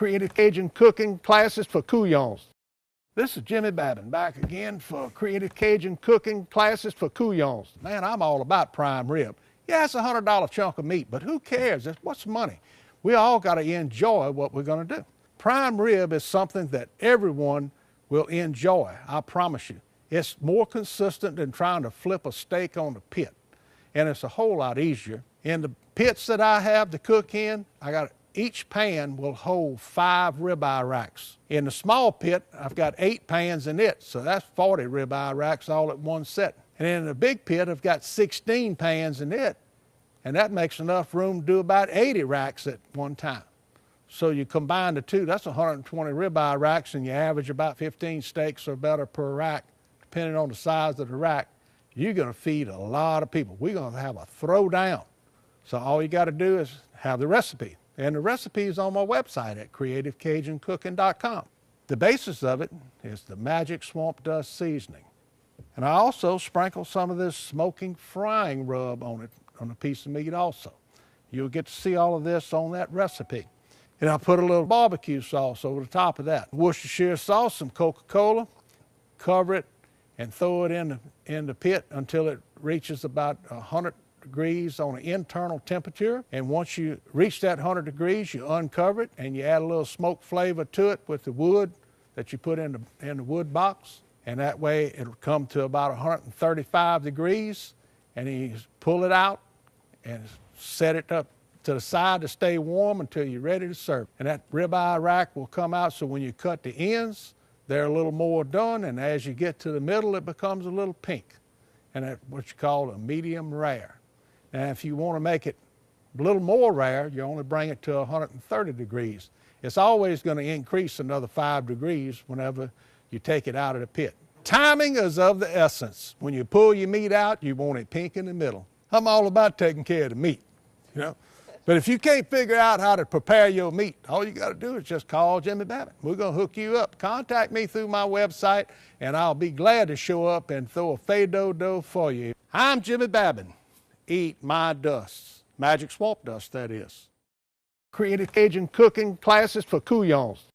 Creative Cajun cooking classes for Cooyons. This is Jimmy Babin back again for Creative Cajun cooking classes for Cooyons. Man, I'm all about prime rib. Yeah, it's a $100 chunk of meat, but who cares? What's money? We all got to enjoy what we're going to do. Prime rib is something that everyone will enjoy, I promise you. It's more consistent than trying to flip a steak on the pit, and it's a whole lot easier. In the pits that I have to cook in, each pan will hold 5 ribeye racks. In the small pit, I've got 8 pans in it, so that's 40 ribeye racks all at one set. And in the big pit, I've got 16 pans in it, and that makes enough room to do about 80 racks at one time. So you combine the two, that's 120 ribeye racks, and you average about 15 steaks or better per rack, depending on the size of the rack. You're gonna feed a lot of people. We're gonna have a throwdown. So all you gotta do is have the recipe. And the recipe is on my website at creativecajunCooking.com. The basis of it is the magic swamp dust seasoning. And I also sprinkle some of this smoking frying rub on it, on a piece of meat also. You'll get to see all of this on that recipe. And I'll put a little barbecue sauce over the top of that. Worcestershire sauce, some Coca-Cola, cover it and throw it in the pit until it reaches about 100 degrees on an internal temperature. And once you reach that 100 degrees, you uncover it and you add a little smoke flavor to it with the wood that you put in the wood box. And that way it'll come to about 135 degrees, and you pull it out and set it up to the side to stay warm until you're ready to serve. And that ribeye rack will come out, so when you cut the ends, they're a little more done, and as you get to the middle, it becomes a little pink. And that's what you call a medium rare. Now, if you want to make it a little more rare, you only bring it to 130 degrees. It's always going to increase another 5 degrees whenever you take it out of the pit. Timing is of the essence. When you pull your meat out, you want it pink in the middle. I'm all about taking care of the meat, you know. But if you can't figure out how to prepare your meat, all you got to do is just call Jimmy Babin. We're going to hook you up. Contact me through my website, and I'll be glad to show up and throw a fado for you. I'm Jimmy Babin. Eat my dust. Magic swamp dust, that is. Creative Cajun cooking classes for Cooyons.